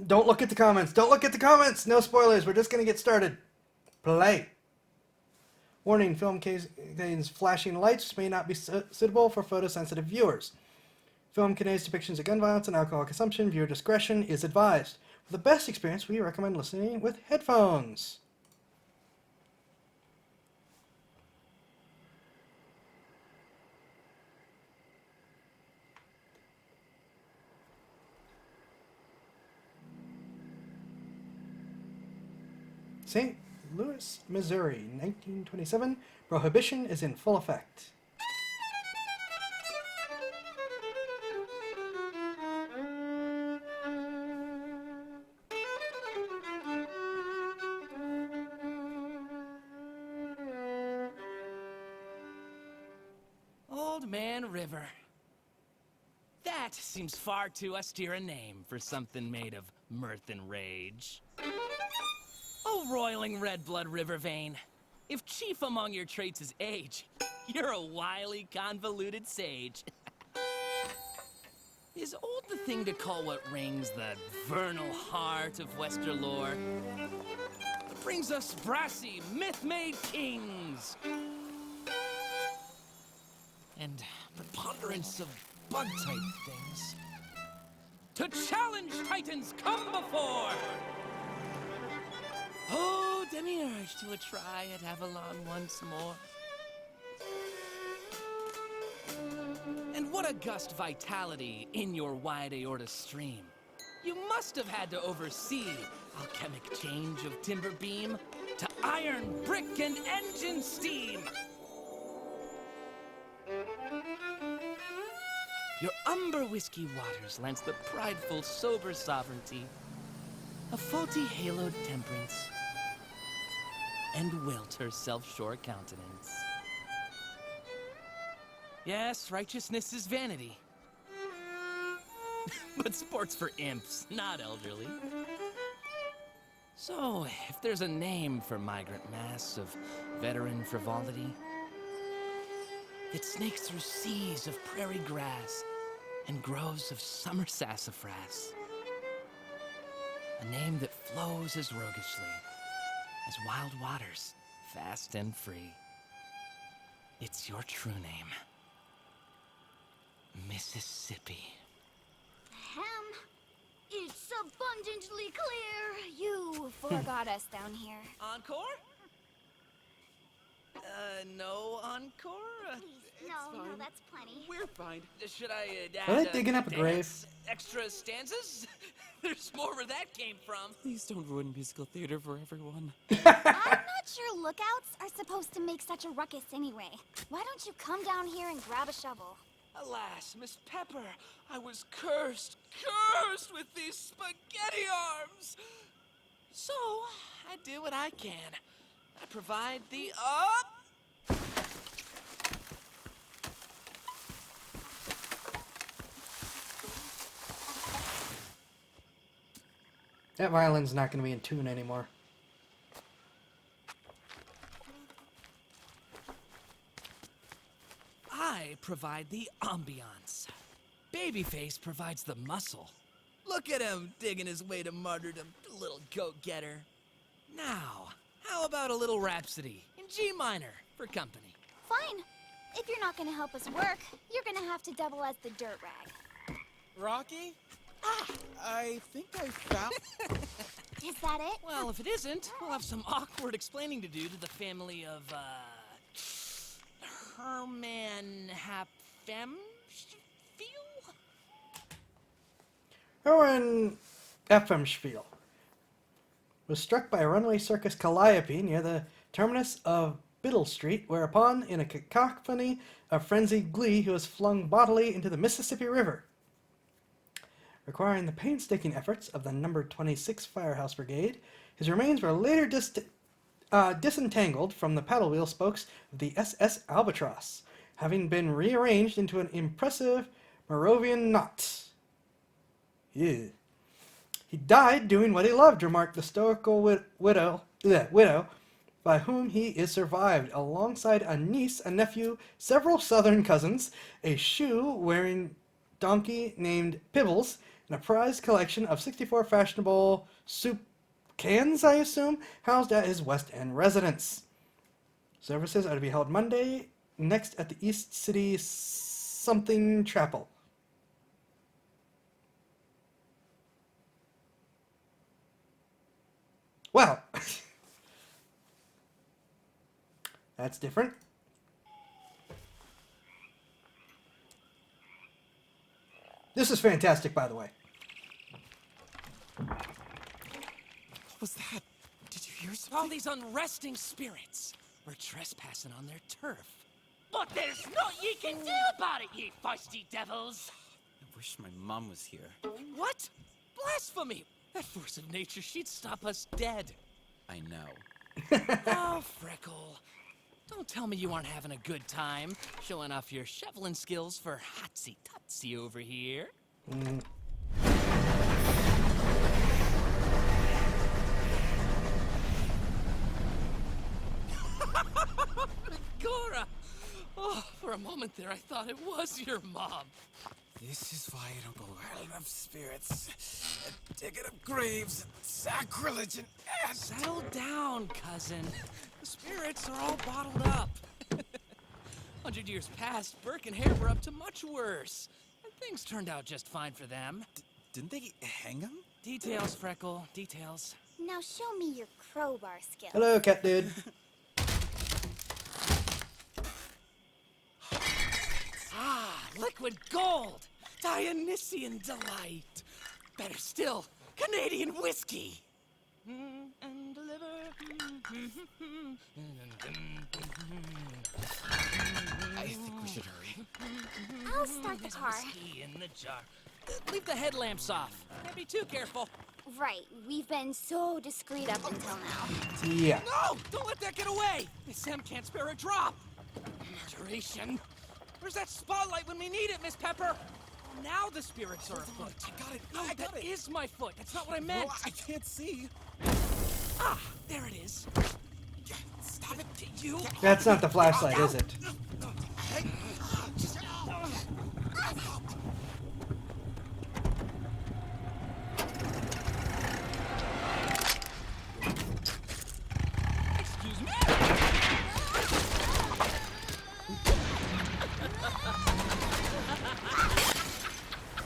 Don't look at the comments. Don't look at the comments. No spoilers. We're just going to get started. Play. Warning, film contains flashing lights, which may not be suitable for photosensitive viewers. Film contains depictions of gun violence and alcohol consumption. Viewer discretion is advised. For the best experience, we recommend listening with headphones. St. Louis, Missouri, 1927. Prohibition is in full effect. Old Man River. That seems far too austere a name for something made of mirth and rage. Oh, roiling red blood river vein. If chief among your traits is age, you're a wily, convoluted sage. Is old the thing to call what rings the vernal heart of Wester lore? It brings us brassy, myth-made kings. And preponderance of bug-type things. To challenge titans come before! Oh, demiurge to a try at Avalon once more. And what a gust vitality in your wide aorta stream. You must have had to oversee alchemic change of timber beam to iron, brick, and engine steam. Your umber whiskey waters lends the prideful, sober sovereignty of faulty haloed temperance and wilt her self-sure countenance. Yes, righteousness is vanity. But sport's for imps, not elderly. So, if there's a name for migrant mass of veteran frivolity that snakes through seas of prairie grass and groves of summer sassafras, a name that flows as roguishly as wild waters, fast and free. It's your true name. Mississippi. Ahem. It's abundantly clear you forgot us down here. Encore? No encore? Please, no, that's plenty. We're fine. Should I Are add they digging up a grave? dance, extra stanzas? There's more where that came from. Please don't ruin musical theater for everyone. I'm not sure lookouts are supposed to make such a ruckus anyway. Why don't you come down here and grab a shovel? Alas, Miss Pepper, I was cursed with these spaghetti arms. So, I do what I can. I provide the That violin's not going to be in tune anymore. I provide the ambiance. Babyface provides the muscle. Look at him digging his way to martyrdom, little go-getter. Now, how about a little rhapsody in G minor for company? Fine. If you're not gonna help us work, you're gonna have to double as the dirt rag. Rocky? I think I found... Is that it? Well, if it isn't, we'll have some awkward explaining to do to the family of, Herman Hapfemspiel? Herman Hapfemspiel was struck by a runaway circus calliope near the terminus of Biddle Street, whereupon, in a cacophony of frenzied glee, he was flung bodily into the Mississippi River. Requiring the painstaking efforts of the No. 26 Firehouse Brigade, his remains were later disentangled from the paddle wheel spokes of the SS Albatross, having been rearranged into an impressive Moravian knot. Ew. He died doing what he loved, remarked the stoical widow, by whom he is survived, alongside a niece, a nephew, several southern cousins, a shoe-wearing donkey named Pibbles, and a prized collection of 64 fashionable soup cans, I assume, housed at his West End residence. Services are to be held Monday next at the East City something chapel. Wow. That's different. This is fantastic, by the way. What was that? Did you hear All something? these unresting spirits were trespassing on their turf. But there's naught ye can do about it, ye feisty devils! I wish my mom was here. What? Blasphemy! That force of nature, she'd stop us dead. I know. Oh, Freckle. Don't tell me you aren't having a good time showing off your shoveling skills for Hotsy-Totsy over here. Gora! Oh, for a moment there I thought it was your mom. This is why I don't go around of spirits and digging up graves and sacrilege and Settle down, cousin. The spirits are all bottled up. 100 years past, Burke and Hare were up to much worse. And things turned out just fine for them. Didn't they hang him? Details, Freckle, details. Now show me your crowbar skill. Hello, cat dude. Ah, liquid gold! Dionysian delight! Better still, Canadian whiskey! And deliver. I think we should hurry. I'll start the car. Whiskey in the jar. Leave the headlamps off. Can't be too careful. Right, we've been so discreet up until now. Yeah. No! Don't let that get away! Miss Sam can't spare a drop! Murderation! Where's that spotlight when we need it, Miss Pepper? Now the spirits are afoot. I got it. No, I got that it. is my foot. That's not what I meant. No, I can't see. Ah, there it is. Stop it. You. That's not the flashlight, is it? Excuse me.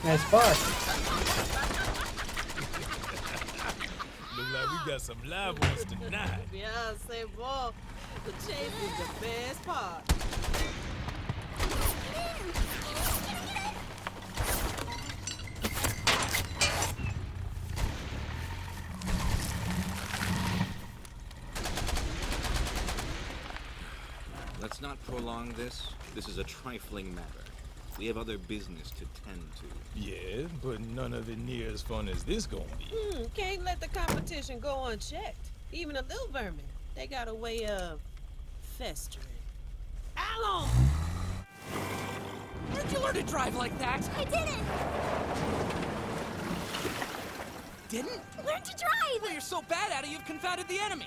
Nice bar. Look like we got some live ones tonight. Yeah, say boy, the chase is the best part. Let's not prolong this. This is a trifling matter. We have other business to tend to. Yeah, but none of it near as fun as this gonna be. Can't let the competition go unchecked. Even a little vermin, they got a way of festering. Alon! Where'd you learn to drive like that? I didn't! Didn't? Learn to Well, drive! you're so bad at it, you've confounded the enemy.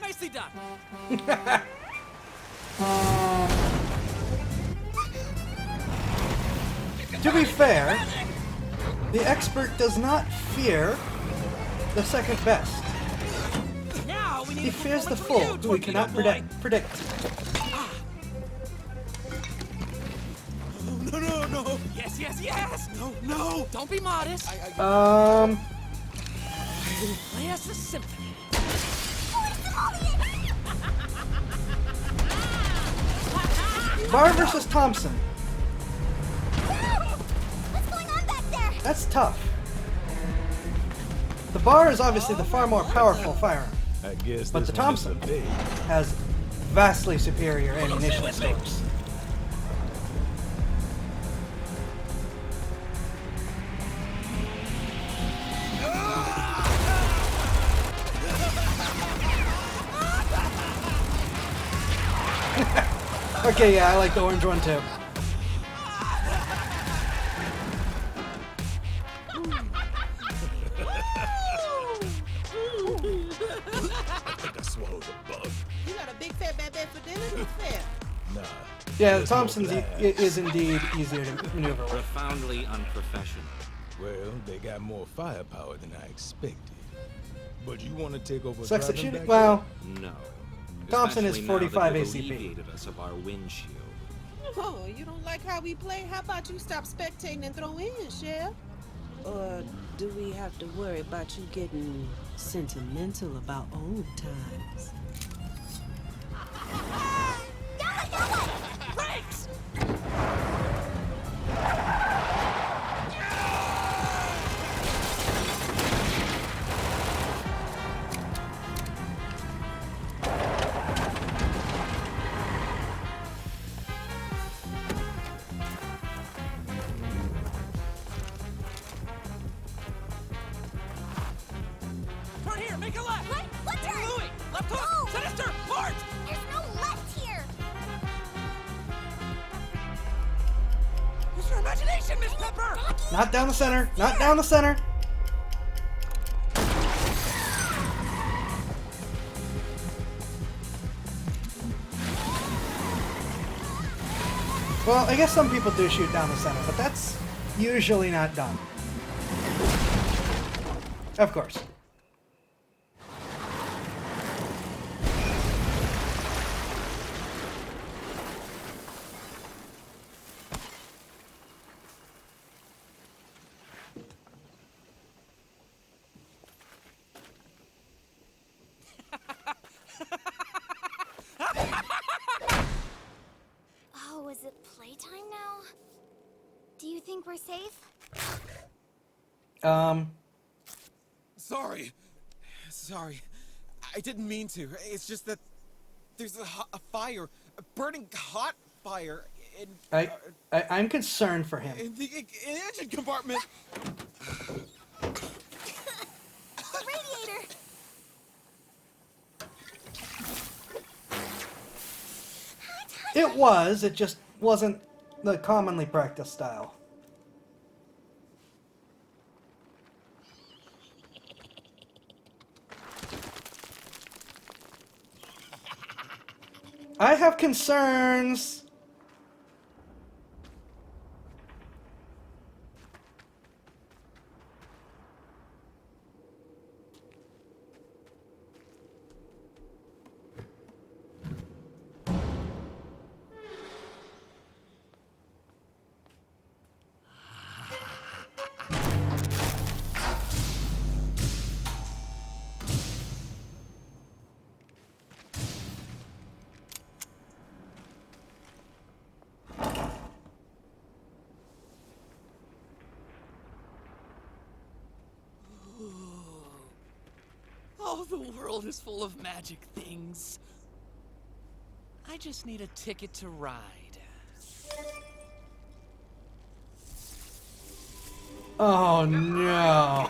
Nicely done. To be fair, the expert does not fear the second best. Now we need He a fears the performance fool, for who you, he cannot torpedo boy. predict. No, no, no. Yes, yes, yes! No, no. Don't be modest. Um, Play us a symphony. Barr versus Thompson. What's going on back there? That's tough. The Barr is obviously the far more powerful firearm, I guess But this the one is Thompson- a bait. has vastly superior ammunition stores. Okay, yeah, I like the orange one too. I think I swallowed a bug. You got a big fat bad for dinner? Who's fair? Nah. Yeah, just no Thompson's glass. is indeed easier to maneuver with. Profoundly unprofessional. Well, they got more firepower than I expected. But you want to take over Sucks at driving shooting. back Well, No. Thompson is Especially now 45 that you've ACP. alleviated us of our windshield. Oh, you don't like how we play? How about you stop spectating and throw in, Chef? Or do we have to worry about you getting sentimental about old times? Brakes! Turn here, make a left! What? What turn? Louis! Left hook! No! Sinister! Mort! There's no left here! Use your imagination, Miss Pepper! not down the center. Not down the center. Well, I guess some people do shoot down the center, but that's usually not done. Of course. Oh, is it playtime now? Do you think we're safe? Sorry. I didn't mean to. It's just that there's a fire, a burning hot fire I'm concerned for him. in the engine compartment. The radiator! It was. It just wasn't the commonly practiced style. I have concerns. Oh, the world is full of magic things. I just need a ticket to ride. Oh no.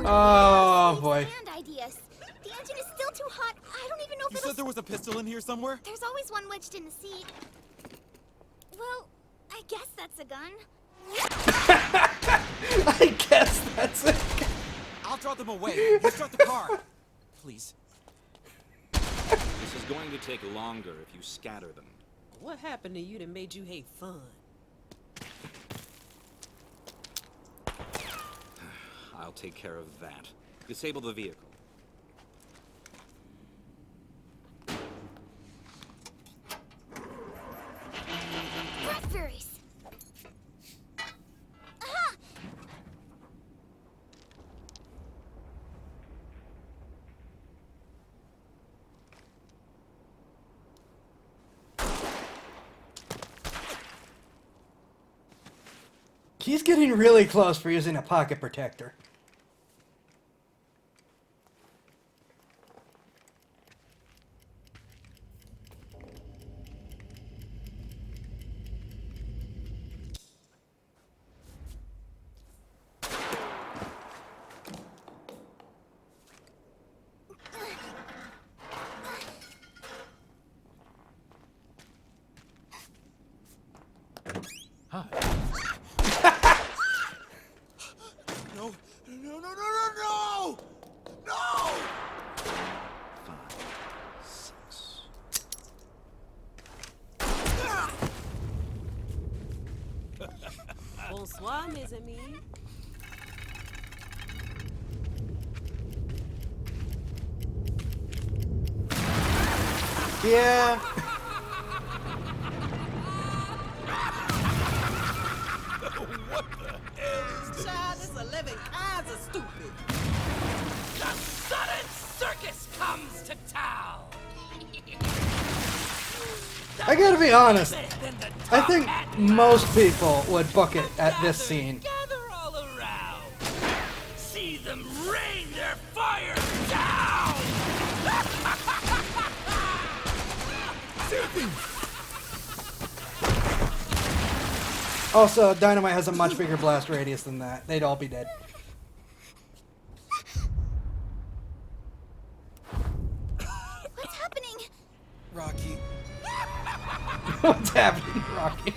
Well, Oh boy. Stand ideas. The engine is still too hot. I don't even know if You said there was a pistol in here somewhere? There's always one wedged in the seat. Well, I guess that's a gun. I guess that's it. I'll draw them away. You start the car. Please. This is going to take longer if you scatter them. What happened to you that made you hate fun? I'll take care of that. Disable the vehicle. Raspberries! Aha! He's getting really close for using a pocket protector. Hi. No. No, no, no, no, no! No! 5, 6. Bonsoir, mes amis. Yeah. Child, it's 11 kinds of stupid. The sudden circus comes to town. I gotta be honest. Then the I think top hat most people would book it at this scene. gather all around. See them rain their fire down. Also, Dynamite has a much bigger blast radius than that. They'd all be dead. What's happening? Rocky, What's happening, Rocky?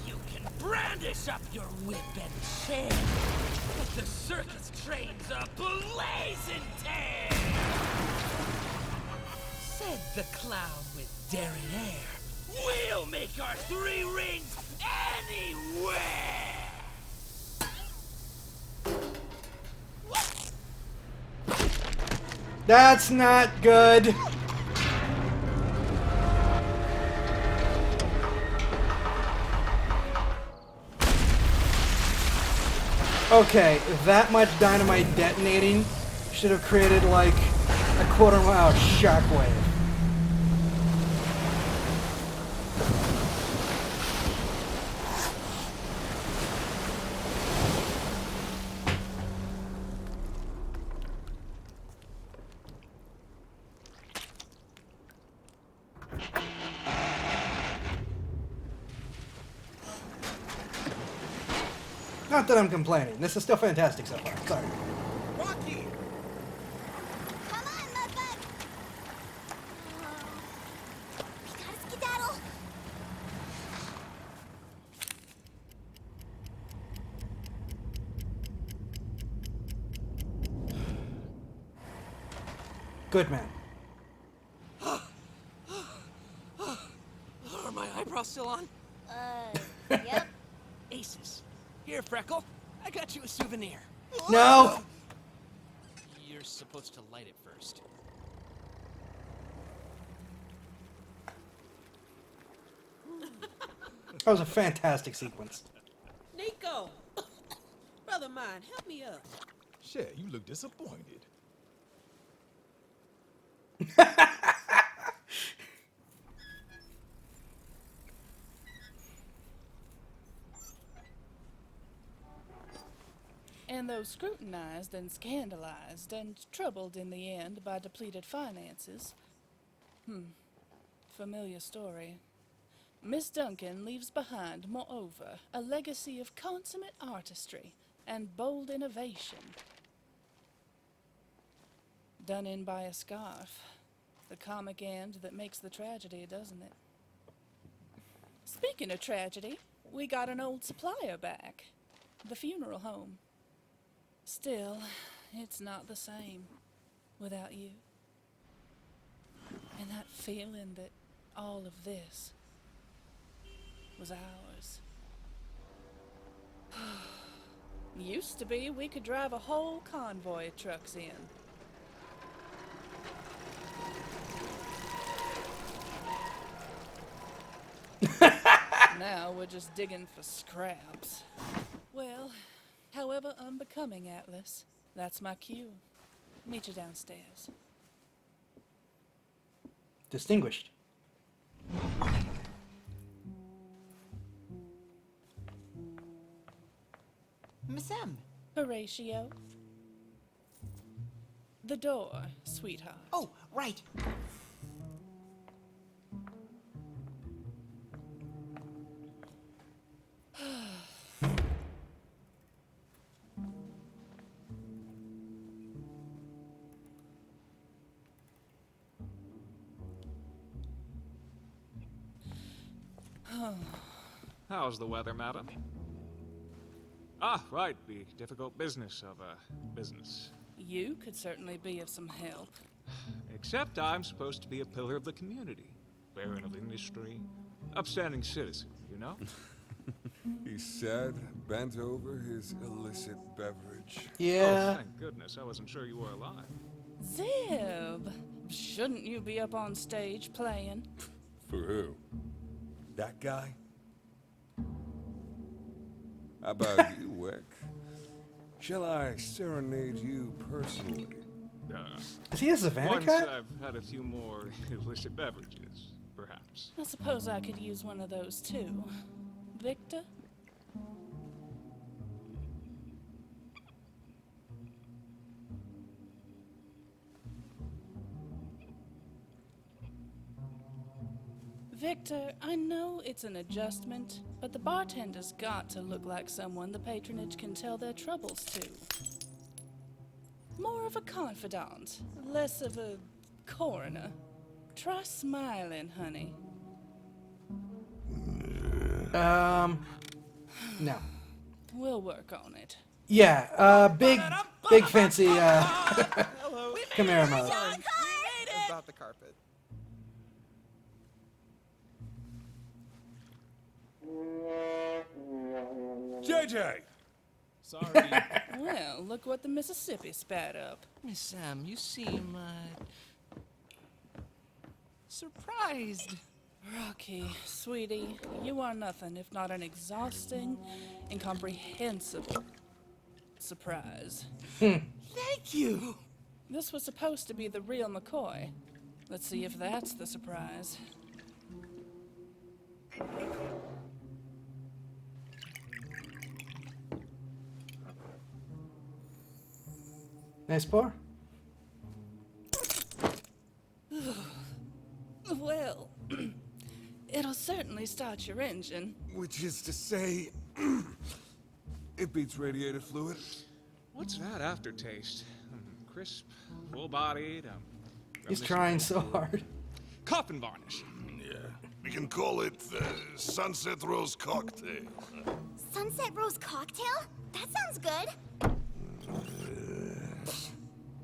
You can brandish up your whip and chain, but the circus train's a blazing tear. Said the clown with derriere. We'll make our 3 rings anywhere. That's not good. Okay, that much dynamite detonating should have created like a quarter-mile shockwave. Not that I'm complaining. This is still fantastic so far. Sorry. Rocky! Come on, Mudbug! We gotta skedaddle! Good man. Are my eyebrows still on? Yep. Aces. Here, Freckle. I got you a souvenir. No! You're supposed to light it first. That was a fantastic sequence. Nico! Brother mine, help me up. Shit, you look disappointed. And though scrutinized and scandalized and troubled in the end by depleted finances, familiar story. Miss Duncan leaves behind, moreover, a legacy of consummate artistry and bold innovation. Done in by a scarf. The comic end that makes the tragedy, doesn't it? Speaking of tragedy, we got an old supplier back. The funeral home. Still, it's not the same without you. And that feeling that all of this was ours. Used to be we could drive a whole convoy of trucks in. Now we're just digging for scraps. Well, however unbecoming, Atlas, that's my cue. Meet you downstairs. Distinguished. Miss M. Horatio. The door, sweetheart. Oh, right. How's the weather, madam? Ah, right, the difficult business of business. You could certainly be of some help. Except I'm supposed to be a pillar of the community, baron of industry, upstanding citizen, you know? He said, bent over his illicit beverage. Oh, Yeah. thank goodness. I wasn't sure you were alive. Zib, shouldn't you be up on stage playing? For who? That guy? How about you, Wick? Shall I serenade you personally? Is he a Savannah Once cat? I've had a few more illicit beverages, perhaps. I suppose I could use one of those too. Victor? Victor, I know it's an adjustment, but the bartender's got to look like someone the patronage can tell their troubles to. More of a confidant, less of a coroner. Try smiling, honey. No. We'll work on it. Yeah, big fancy, Chimera mode. About the carpet. JJ! Sorry. Well, look what the Mississippi spat up. Miss M, you seem, surprised. Rocky, sweetie, you are nothing if not an exhausting, incomprehensible surprise. Thank you! This was supposed to be the real McCoy. Let's see if that's the surprise. Nice pour. Well, it'll certainly start your engine. Which is to say, it beats radiator fluid. What's that aftertaste? Crisp, full-bodied. He's trying so hard. Coffin varnish. Yeah, we can call it Sunset Rose Cocktail. Sunset Rose Cocktail? That sounds good.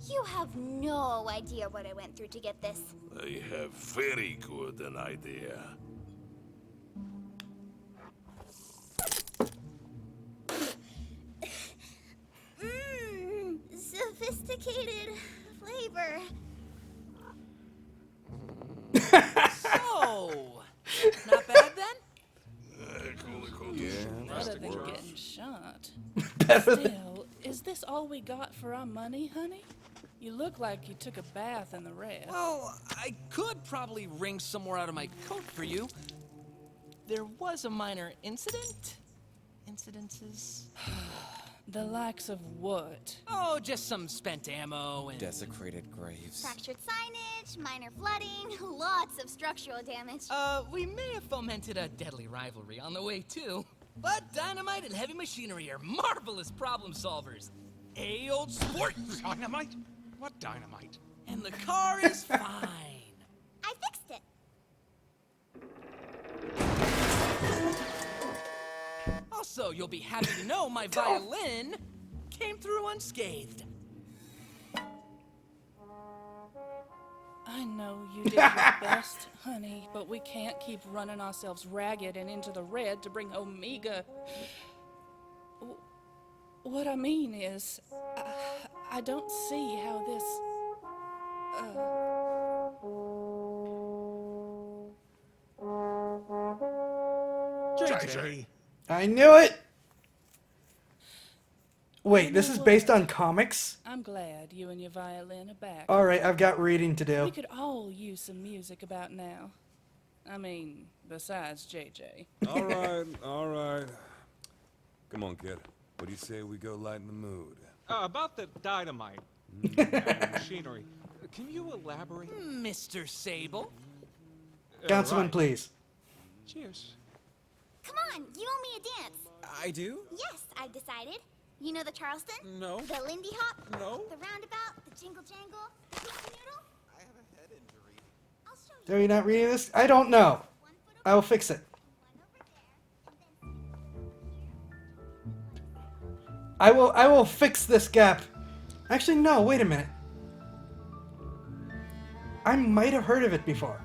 You have no idea what I went through to get this. I have very good an idea. Sophisticated flavor. So, not bad then? Cool. Yeah. Better than getting shot. Better than... Still, is this all we got for our money, honey? You look like you took a bath in the red. Well, I could probably wring some more out of my coat for you. There was a minor incident? Incidences? The likes of what? Oh, just some spent ammo and... Desecrated graves. Fractured signage, minor flooding, lots of structural damage. We may have fomented a deadly rivalry on the way, too. But dynamite and heavy machinery are marvelous problem solvers. Old sport! Dynamite? What dynamite? And the car is fine. I fixed it. Also, you'll be happy to know my violin came through unscathed. I know you did your best, honey, but we can't keep running ourselves ragged and into the red to bring Omega. What I mean is, I don't see how this... JJ! I knew it! Wait, this is based on comics? I'm glad you and your violin are back. Alright, I've got reading to do. We could all use some music about now. I mean, besides JJ. All right. Come on, kid. What do you say we go lighten the mood? About the dynamite and machinery. Can you elaborate? Mr. Sable? Councilman, Right. please. Cheers. Come on, you owe me a dance. I do? Yes, I've decided. You know the Charleston? No. The Lindy Hop? No. The Roundabout? The Jingle Jangle? The Pizza Noodle? I have a head injury. I'll show you. Are you not reading this? I don't know. One foot I will fix it. one over there, and then I will fix this gap. Actually, no, wait a minute. I might have heard of it before.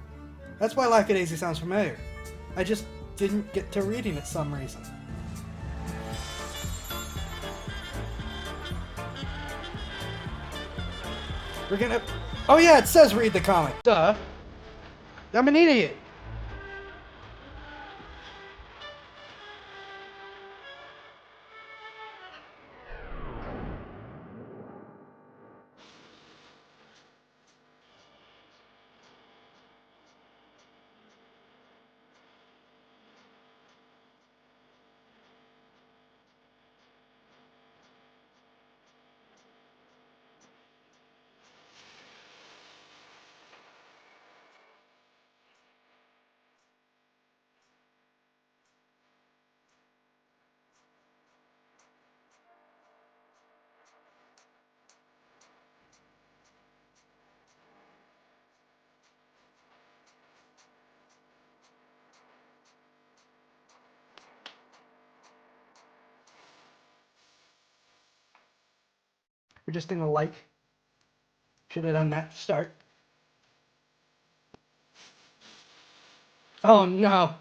That's why Lackadaisy sounds familiar. I just didn't get to reading it some reason. We're gonna... Oh yeah, it says read the comic. Duh. I'm an idiot. We're just gonna like. Should have done that to start. Oh no.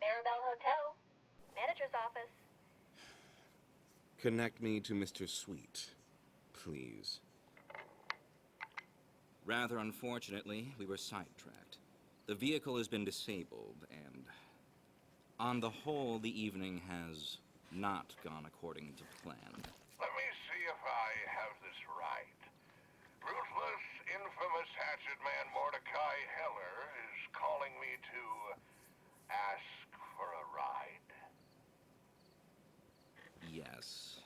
Maribel Hotel, manager's office. Connect me to Mr. Sweet, please. Rather unfortunately, we were sidetracked. The vehicle has been disabled, and on the whole, the evening has not gone according to plan. Let me see if I have this right. Ruthless, infamous hatchet man Mordecai Heller is calling me to ask for a ride. Yes.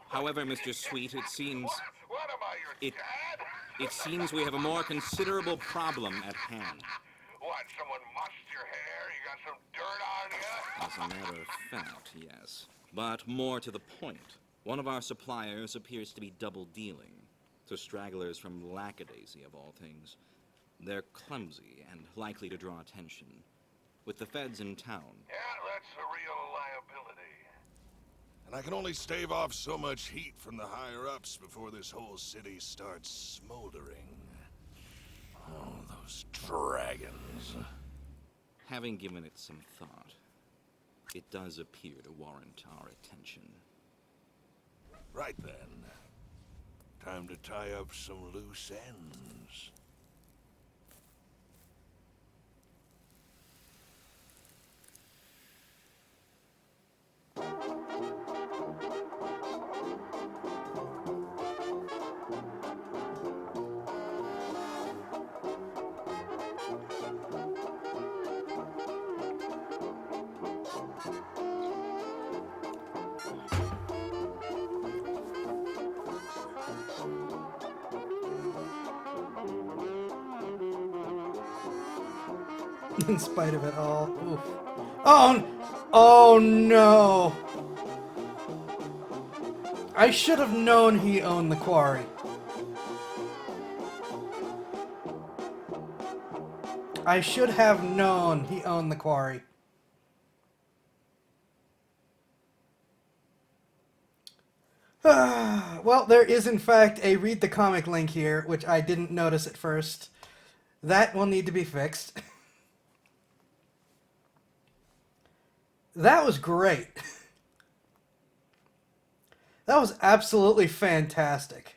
However, Mr. Sweet, it seems... What am I, your dad? It seems we have a more considerable problem at hand. What, someone mussed your hair? You got some dirt on you? As a matter of fact, yes. But more to the point, one of our suppliers appears to be double-dealing. To stragglers from Lackadaisy, of all things. They're clumsy and likely to draw attention. With the feds in town... Yeah, that's a real liability. And I can only stave off so much heat from the higher-ups before this whole city starts smoldering. Oh, those dragons. Having given it some thought, it does appear to warrant our attention. Right then. Time to tie up some loose ends. In spite of it all. Oof. Oh no! I should have known he owned the quarry. I should have known he owned the quarry. Well, there is in fact a read the comic link here, which I didn't notice at first. That will need to be fixed. That was great. That was absolutely fantastic.